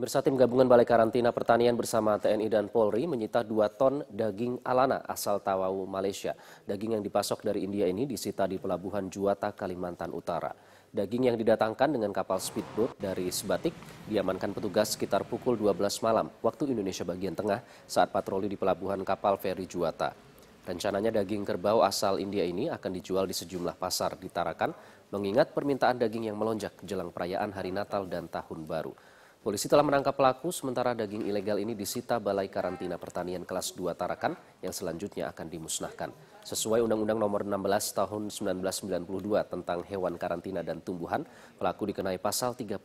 Pemirsa, tim gabungan Balai Karantina Pertanian bersama TNI dan Polri menyita 2 ton daging alana asal Tawau, Malaysia. Daging yang dipasok dari India ini disita di Pelabuhan Juwata, Kalimantan Utara. Daging yang didatangkan dengan kapal speedboat dari Sebatik diamankan petugas sekitar pukul 12 malam waktu Indonesia bagian tengah saat patroli di Pelabuhan Kapal Feri Juwata. Rencananya daging kerbau asal India ini akan dijual di sejumlah pasar di Tarakan mengingat permintaan daging yang melonjak jelang perayaan Hari Natal dan Tahun Baru. Polisi telah menangkap pelaku, sementara daging ilegal ini disita Balai Karantina Pertanian kelas 2 Tarakan yang selanjutnya akan dimusnahkan. Sesuai Undang-Undang Nomor 16 Tahun 1992 tentang Hewan Karantina dan Tumbuhan, pelaku dikenai pasal 31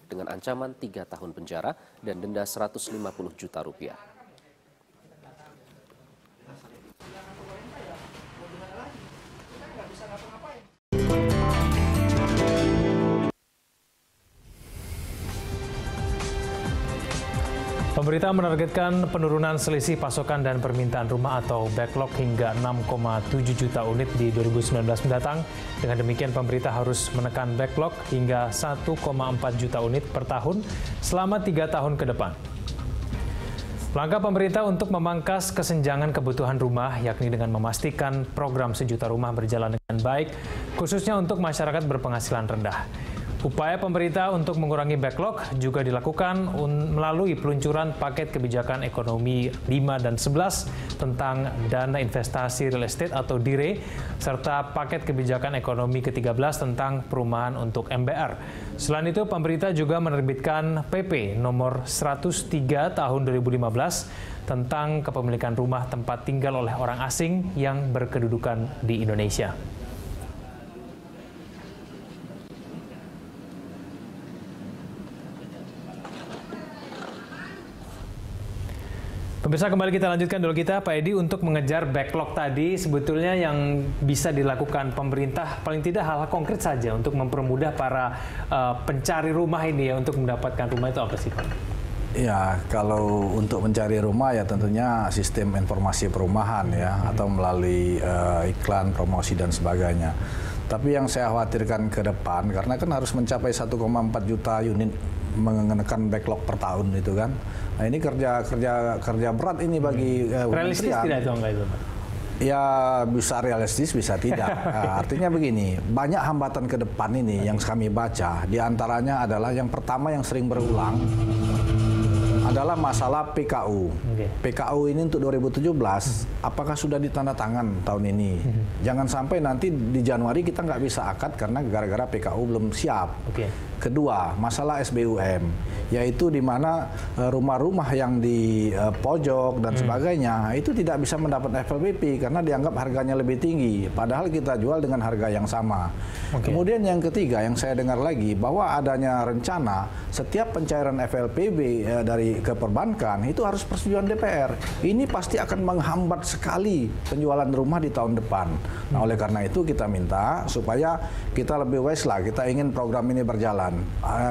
dengan ancaman 3 tahun penjara dan denda 150 juta rupiah. Pemerintah menargetkan penurunan selisih pasokan dan permintaan rumah atau backlog hingga 6,7 juta unit di 2019 mendatang. Dengan demikian, pemerintah harus menekan backlog hingga 1,4 juta unit per tahun selama 3 tahun ke depan. Langkah pemerintah untuk memangkas kesenjangan kebutuhan rumah, yakni dengan memastikan program sejuta rumah berjalan dengan baik, khususnya untuk masyarakat berpenghasilan rendah. Upaya pemerintah untuk mengurangi backlog juga dilakukan melalui peluncuran paket kebijakan ekonomi 5 dan 11 tentang dana investasi real estate atau DIRE, serta paket kebijakan ekonomi ke-13 tentang perumahan untuk MBR. Selain itu, pemerintah juga menerbitkan PP nomor 103 tahun 2015 tentang kepemilikan rumah tempat tinggal oleh orang asing yang berkedudukan di Indonesia. Pemirsa, kembali kita lanjutkan dulu Pak Edi, untuk mengejar backlog tadi sebetulnya yang bisa dilakukan pemerintah paling tidak hal-hal konkret saja untuk mempermudah para pencari rumah ini ya untuk mendapatkan rumah itu apa sih Pak? Ya, kalau untuk mencari rumah ya tentunya sistem informasi perumahan ya atau melalui iklan, promosi dan sebagainya. Tapi yang saya khawatirkan ke depan karena kan harus mencapai 1,4 juta unit mengenakan backlog per tahun itu kan. Nah, ini kerja berat ini bagi realistis tidak itu enggak itu Pak? Ya bisa realistis, bisa tidak. Nah, artinya begini, banyak hambatan ke depan ini yang kami baca. Di antaranya adalah yang pertama yang sering berulang adalah masalah PKU. PKU ini untuk 2017, apakah sudah ditandatangan tahun ini? Jangan sampai nanti di Januari kita nggak bisa akad karena gara-gara PKU belum siap. Kedua, masalah SBUM, yaitu di mana rumah-rumah yang di pojok dan sebagainya itu tidak bisa mendapat FLPP karena dianggap harganya lebih tinggi, padahal kita jual dengan harga yang sama. Kemudian yang ketiga yang saya dengar lagi bahwa adanya rencana setiap pencairan FLPB dari ke perbankan itu harus persetujuan DPR. Ini pasti akan menghambat sekali penjualan rumah di tahun depan. Nah, oleh karena itu kita minta supaya kita lebih wise lah, kita ingin program ini berjalan.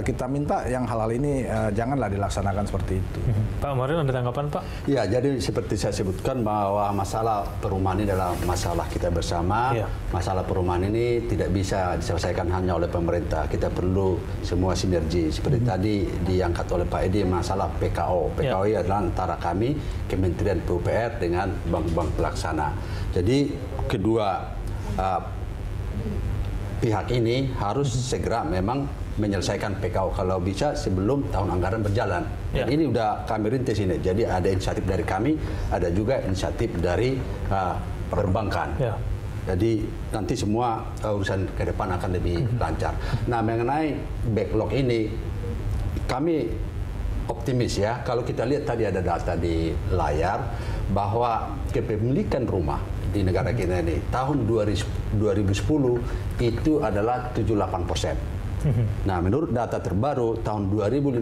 Kita minta yang hal-hal ini janganlah dilaksanakan seperti itu. Pak Marin, ada tanggapan Pak? Ya, jadi seperti saya sebutkan bahwa masalah perumahan ini adalah masalah kita bersama. Masalah perumahan ini tidak bisa diselesaikan hanya oleh pemerintah. Kita perlu semua sinergi. Seperti tadi diangkat oleh Pak Edi masalah PKO. PKO adalah antara kami, Kementerian PUPR dengan bank-bank pelaksana. Jadi kedua pihak ini harus segera memang menyelesaikan PKO kalau bisa sebelum tahun anggaran berjalan. Dan ini udah kami rintis ini. Jadi ada inisiatif dari kami, ada juga inisiatif dari perbankan. Jadi nanti semua urusan ke depan akan lebih lancar. Nah, mengenai backlog ini kami optimis ya. Kalau kita lihat tadi ada data di layar bahwa kepemilikan rumah di negara kita ini tahun 2010 itu adalah 78%. Nah, menurut data terbaru tahun 2015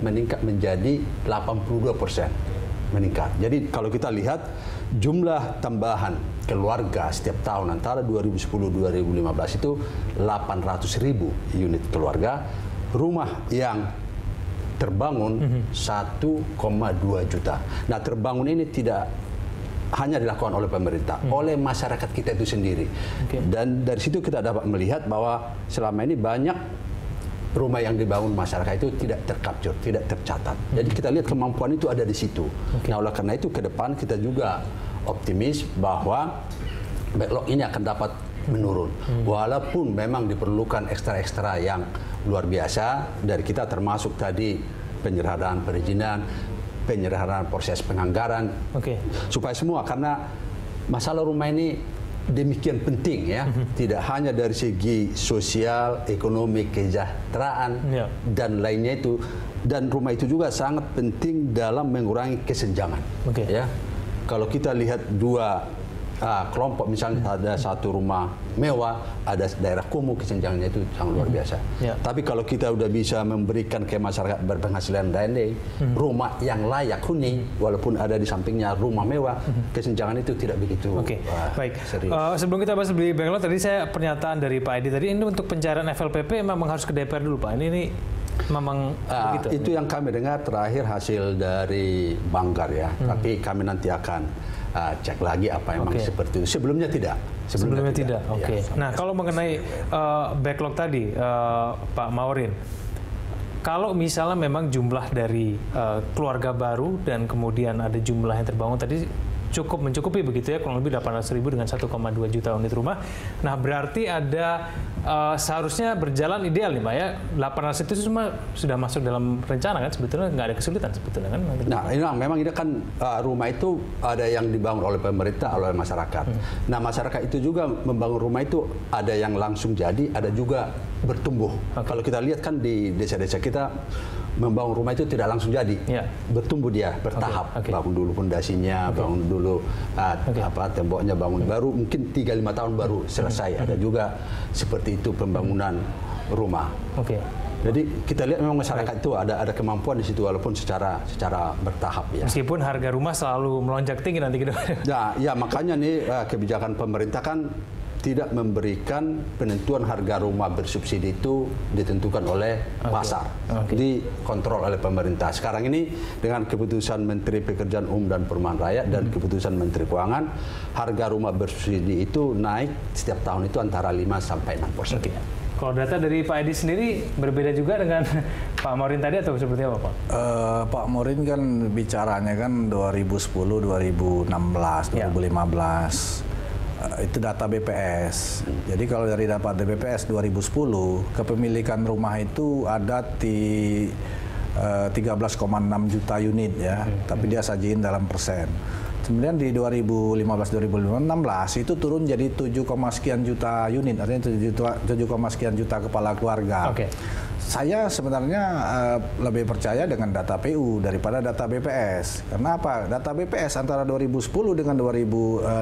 meningkat menjadi 82%. Meningkat. Jadi kalau kita lihat jumlah tambahan keluarga setiap tahun antara 2010-2015 itu 800.000 unit keluarga, rumah yang terbangun 1,2 juta. Nah, terbangun ini tidak hanya dilakukan oleh pemerintah, oleh masyarakat kita itu sendiri. Dan dari situ kita dapat melihat bahwa selama ini banyak rumah yang dibangun masyarakat itu tidak tercapture, tidak tercatat. Jadi kita lihat kemampuan itu ada di situ. Nah, oleh karena itu ke depan kita juga optimis bahwa backlog ini akan dapat menurun. Walaupun memang diperlukan ekstra-ekstra yang luar biasa dari kita, termasuk tadi penyerahan perizinan, penyerahan proses penganggaran, supaya semua, karena masalah rumah ini demikian penting ya, tidak hanya dari segi sosial, ekonomi, kesejahteraan dan lainnya itu, dan rumah itu juga sangat penting dalam mengurangi kesenjangan. Ya, kalau kita lihat dua kelompok, misalnya ada satu rumah mewah, ada daerah kumuh, kesenjangannya itu sangat luar biasa. Tapi kalau kita udah bisa memberikan ke masyarakat berpenghasilan rendah rumah yang layak huni, walaupun ada di sampingnya rumah mewah, kesenjangan itu tidak begitu. Baik. Sebelum kita bahas lebih backlog, tadi saya pernyataan dari Pak Edi tadi, ini untuk pencairan FLPP memang harus ke DPR dulu, Pak. Ini memang begitu. Itu yang kami dengar terakhir hasil dari Banggar ya. Tapi kami nanti akan cek lagi apa memang seperti itu. Sebelumnya tidak. Sebelumnya tidak. Nah, kalau mengenai backlog tadi, Pak Maureen, kalau misalnya memang jumlah dari keluarga baru dan kemudian ada jumlah yang terbangun tadi cukup mencukupi begitu ya, kurang lebih 800.000 dengan 1,2 juta unit rumah. Nah, berarti ada seharusnya berjalan ideal nih Pak ya. 800 itu semua sudah masuk dalam rencana kan, sebetulnya nggak ada kesulitan sebetulnya kan. Nah, ini memang ini kan rumah itu ada yang dibangun oleh pemerintah, oleh masyarakat. Nah, masyarakat itu juga membangun rumah itu ada yang langsung jadi, ada juga bertumbuh. Kalau kita lihat kan di desa-desa kita, membangun rumah itu tidak langsung jadi, bertumbuh dia bertahap. Bangun dulu pondasinya, bangun dulu temboknya, bangun baru mungkin 3-5 tahun baru selesai. Ada juga seperti itu pembangunan rumah. Jadi kita lihat memang masyarakat itu ada kemampuan di situ, walaupun secara bertahap ya. Meskipun harga rumah selalu melonjak tinggi nanti ke depan. Ya makanya nih kebijakan pemerintah kan tidak memberikan penentuan harga rumah bersubsidi itu ditentukan oleh pasar, dikontrol oleh pemerintah. Sekarang ini dengan keputusan Menteri Pekerjaan Umum dan Perumahan Rakyat dan keputusan Menteri Keuangan, harga rumah bersubsidi itu naik setiap tahun itu antara 5-6%. Kalau data dari Pak Edi sendiri berbeda juga dengan Pak Maureen tadi atau seperti apa Pak? Pak Maureen kan bicaranya kan 2010, 2016, 2015. Itu data BPS. Jadi kalau dari data BPS 2010, kepemilikan rumah itu ada di 13,6 juta unit ya, tapi dia sajiin dalam persen. Kemudian di 2015-2016 itu turun jadi 7, sekian juta unit, artinya 7, sekian juta kepala keluarga. Saya sebenarnya lebih percaya dengan data PU daripada data BPS. Karena apa? Data BPS antara 2010 dengan 2015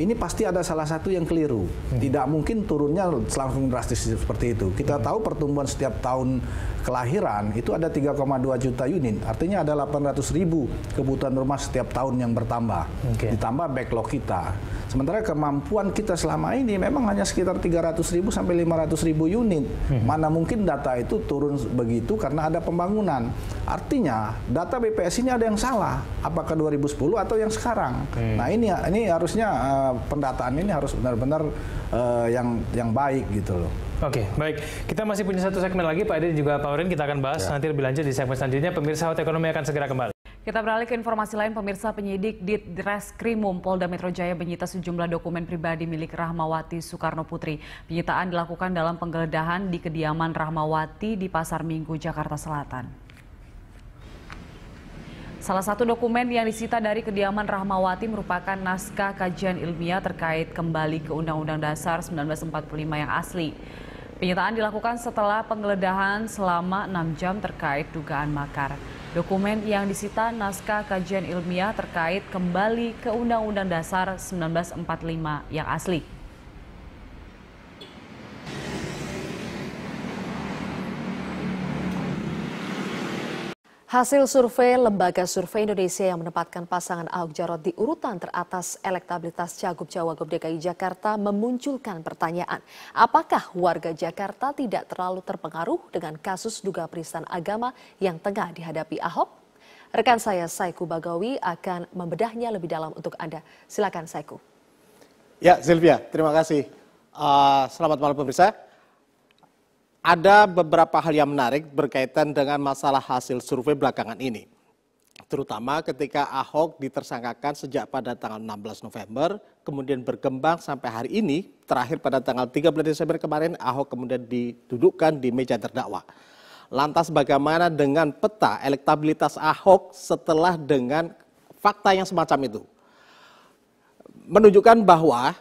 ini pasti ada salah satu yang keliru. Tidak mungkin turunnya langsung drastis seperti itu. Kita tahu pertumbuhan setiap tahun kelahiran itu ada 3,2 juta unit. Artinya ada 800.000 kebutuhan rumah setiap tahun yang bertambah. Ditambah backlog kita. Sementara kemampuan kita selama ini memang hanya sekitar 300.000 sampai 500.000 unit. Mana mungkin data itu turun begitu karena ada pembangunan. Artinya data BPS ini ada yang salah. Apakah 2010 atau yang sekarang? Nah ini harusnya pendataan ini harus benar-benar yang baik gitu loh. Baik. Kita masih punya satu segmen lagi Pak Edi dan juga Pak Maureen. Kita akan bahas nanti lebih lanjut di segmen selanjutnya. Pemirsa Hot Ekonomi akan segera kembali. Kita beralih ke informasi lain, pemirsa. Penyidik Ditreskrimum Polda Metro Jaya menyita sejumlah dokumen pribadi milik Rahmawati Soekarno Putri. Penyitaan dilakukan dalam penggeledahan di kediaman Rahmawati di Pasar Minggu, Jakarta Selatan. Salah satu dokumen yang disita dari kediaman Rahmawati merupakan naskah kajian ilmiah terkait kembali ke Undang-Undang Dasar 1945 yang asli. Penyitaan dilakukan setelah penggeledahan selama 6 jam terkait dugaan makar. Dokumen yang disita naskah kajian ilmiah terkait kembali ke Undang-Undang Dasar 1945 yang asli. Hasil survei Lembaga Survei Indonesia yang menempatkan pasangan Ahok Jarot di urutan teratas elektabilitas Cagup-Cawagup DKI Jakarta memunculkan pertanyaan, apakah warga Jakarta tidak terlalu terpengaruh dengan kasus dugaan penistaan agama yang tengah dihadapi Ahok? Rekan saya Saiku Bagawi akan membedahnya lebih dalam untuk Anda. Silakan Saiku. Ya Sylvia, terima kasih. Selamat malam pemirsa. ada beberapa hal yang menarik berkaitan dengan masalah hasil survei belakangan ini. Terutama ketika Ahok ditersangkakan sejak pada tanggal 16 November, kemudian berkembang sampai hari ini, terakhir pada tanggal 13 Desember kemarin, Ahok kemudian didudukkan di meja terdakwa. Lantas bagaimana dengan peta elektabilitas Ahok setelah dengan fakta yang semacam itu? Menunjukkan bahwa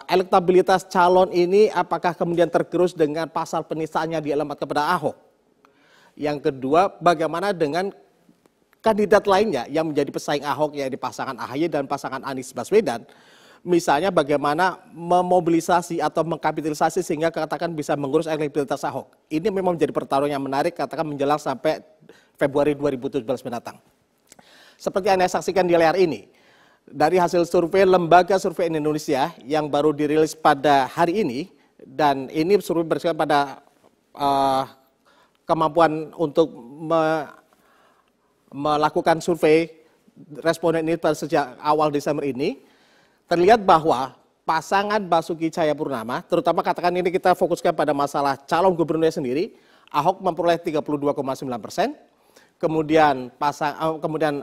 elektabilitas calon ini apakah kemudian tergerus dengan pasal penistaannya dialamatkan kepada Ahok. Yang kedua, bagaimana dengan kandidat lainnya yang menjadi pesaing Ahok, yaitu pasangan AHY dan pasangan Anies Baswedan. Misalnya bagaimana memobilisasi atau mengkapitalisasi sehingga katakan bisa mengurus elektabilitas Ahok. Ini memang menjadi pertarungan yang menarik, katakan menjelang sampai Februari 2017 mendatang. Seperti Anda saksikan di layar ini, dari hasil survei Lembaga Survei Indonesia yang baru dirilis pada hari ini, dan ini survei berdasarkan pada kemampuan untuk melakukan survei responden ini pada sejak awal Desember ini, terlihat bahwa pasangan Basuki Cahayapurnama, terutama katakan ini kita fokuskan pada masalah calon gubernurnya sendiri, Ahok memperoleh 32,9%, kemudian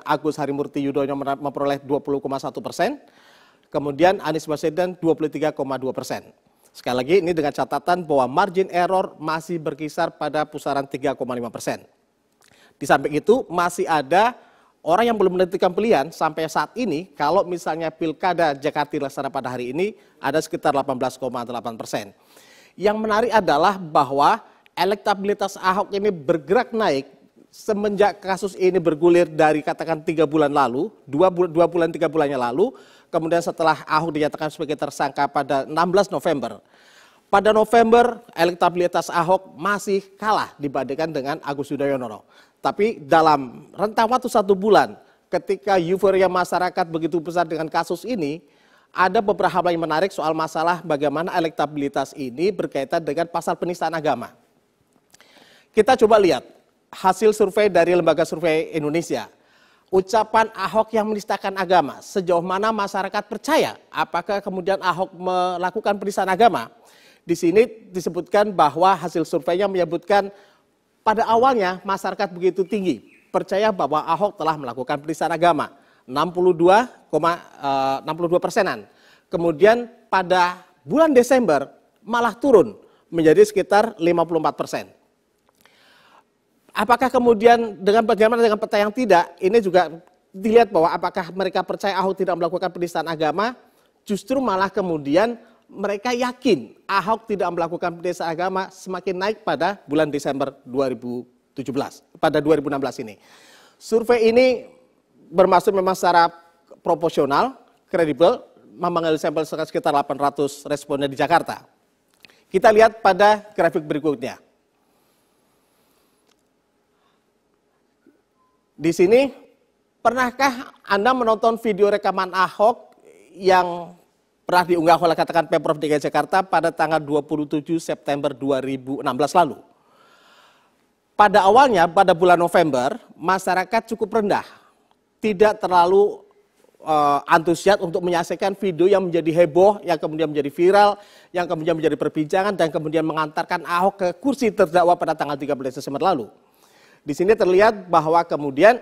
Agus Harimurti Yudhoyono memperoleh 20,1%, kemudian Anies Baswedan 23,2%. Sekali lagi ini dengan catatan bahwa margin error masih berkisar pada pusaran 3,5%. Di samping itu masih ada orang yang belum menentukan pilihan sampai saat ini. Kalau misalnya Pilkada Jakarta dilaksanakan pada hari ini ada sekitar 18,8%. Yang menarik adalah bahwa elektabilitas Ahok ini bergerak naik semenjak kasus ini bergulir dari katakan 3 bulan lalu, 2 bulan 3 bulannya lalu, kemudian setelah Ahok dinyatakan sebagai tersangka pada 16 November. Pada November elektabilitas Ahok masih kalah dibandingkan dengan Agus Yudhoyono. Tapi dalam rentang waktu 1 bulan ketika euforia masyarakat begitu besar dengan kasus ini, ada beberapa hal yang menarik soal masalah bagaimana elektabilitas ini berkaitan dengan pasal penistaan agama. Kita coba lihat hasil survei dari Lembaga Survei Indonesia. Ucapan Ahok yang menistakan agama, sejauh mana masyarakat percaya? Apakah kemudian Ahok melakukan penistaan agama? Di sini disebutkan bahwa hasil surveinya menyebutkan pada awalnya masyarakat begitu tinggi percaya bahwa Ahok telah melakukan penistaan agama, 62,62%. Kemudian pada bulan Desember malah turun menjadi sekitar 54%. Apakah kemudian bagaimana dengan peta yang tidak, ini juga dilihat bahwa apakah mereka percaya Ahok tidak melakukan penistaan agama, justru malah kemudian mereka yakin Ahok tidak melakukan penistaan agama semakin naik pada bulan Desember 2017, pada 2016 ini. Survei ini bermaksud memang secara proporsional, kredibel, mengambil sampel sekitar 800 responden di Jakarta. Kita lihat pada grafik berikutnya. Di sini, pernahkah Anda menonton video rekaman Ahok yang pernah diunggah oleh katakan Pemprov DKI Jakarta pada tanggal 27 September 2016 lalu? Pada awalnya, pada bulan November, masyarakat cukup rendah. Tidak terlalu antusias untuk menyaksikan video yang menjadi heboh, yang kemudian menjadi viral, yang kemudian menjadi perbincangan, dan kemudian mengantarkan Ahok ke kursi terdakwa pada tanggal 13 Desember lalu. Di sini terlihat bahwa kemudian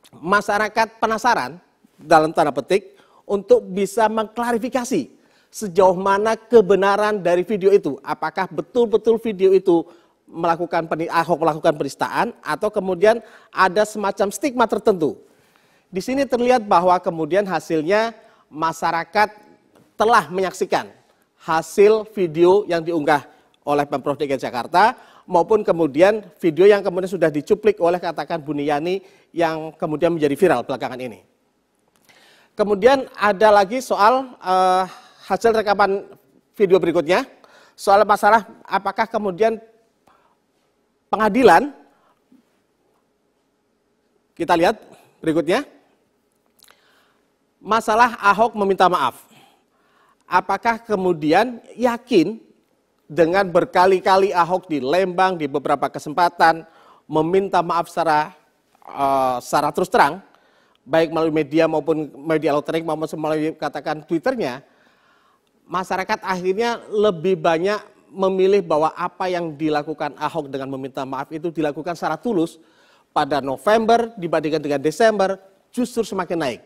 masyarakat penasaran dalam tanda petik untuk bisa mengklarifikasi sejauh mana kebenaran dari video itu. Apakah betul-betul video itu Ahok melakukan penistaan atau kemudian ada semacam stigma tertentu. Di sini terlihat bahwa kemudian hasilnya masyarakat telah menyaksikan hasil video yang diunggah oleh Pemprov DKI Jakarta maupun kemudian video yang kemudian sudah dicuplik oleh katakan Buniyani yang kemudian menjadi viral belakangan ini. Kemudian ada lagi soal hasil rekaman video berikutnya, soal masalah apakah kemudian pengadilan, kita lihat berikutnya, masalah Ahok meminta maaf. Apakah kemudian yakin dengan berkali-kali Ahok di Lembang di beberapa kesempatan meminta maaf secara terus terang, baik melalui media maupun media elektronik maupun melalui katakan Twitternya, masyarakat akhirnya lebih banyak memilih bahwa apa yang dilakukan Ahok dengan meminta maaf itu dilakukan secara tulus pada November dibandingkan dengan Desember justru semakin naik.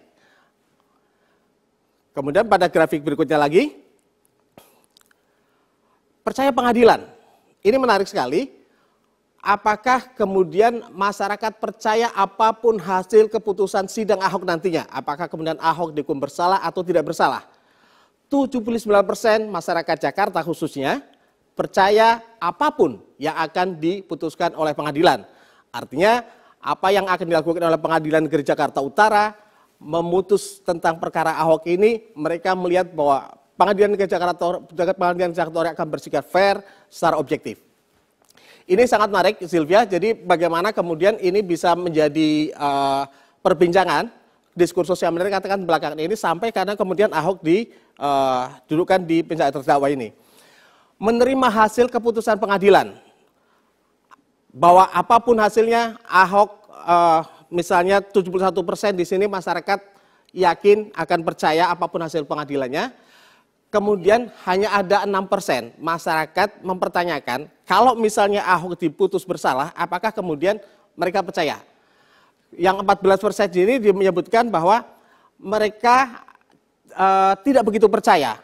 Kemudian pada grafik berikutnya lagi, percaya pengadilan. Ini menarik sekali. Apakah kemudian masyarakat percaya apapun hasil keputusan sidang Ahok nantinya? Apakah kemudian Ahok dihukum bersalah atau tidak bersalah? 79% masyarakat Jakarta khususnya percaya apapun yang akan diputuskan oleh pengadilan. Artinya apa yang akan dilakukan oleh pengadilan negeri Jakarta Utara memutus tentang perkara Ahok ini, mereka melihat bahwa pengadilan negeri Jakarta Utara akan bersikap fair secara objektif. Ini sangat menarik, Sylvia. Jadi bagaimana kemudian ini bisa menjadi perbincangan diskursus yang mereka katakan belakangan ini sampai karena kemudian Ahok didudukkan di penjara terdakwa ini. Menerima hasil keputusan pengadilan bahwa apapun hasilnya Ahok misalnya 71% di sini masyarakat yakin akan percaya apapun hasil pengadilannya. Kemudian hanya ada 6% masyarakat mempertanyakan kalau misalnya Ahok diputus bersalah, apakah kemudian mereka percaya? Yang 14% ini menyebutkan bahwa mereka tidak begitu percaya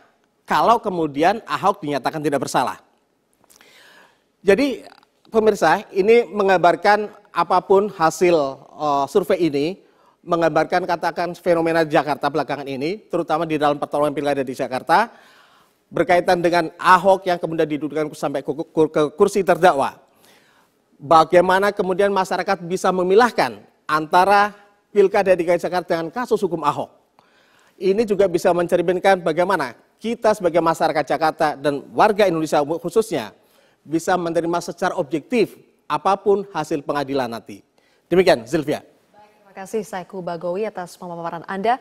kalau kemudian Ahok dinyatakan tidak bersalah. Jadi pemirsa, ini menggambarkan apapun hasil survei ini, menggambarkan katakan fenomena Jakarta belakangan ini, terutama di dalam pertarungan pilkada di Jakarta, berkaitan dengan Ahok yang kemudian didudukkan sampai ke kursi terdakwa. Bagaimana kemudian masyarakat bisa memilahkan antara pilkada DKI Jakarta dengan kasus hukum Ahok. Ini juga bisa mencerminkan bagaimana kita sebagai masyarakat Jakarta dan warga Indonesia khususnya bisa menerima secara objektif apapun hasil pengadilan nanti. Demikian, Sylvia. Terima kasih Saiku Bagowi atas pemaparan Anda.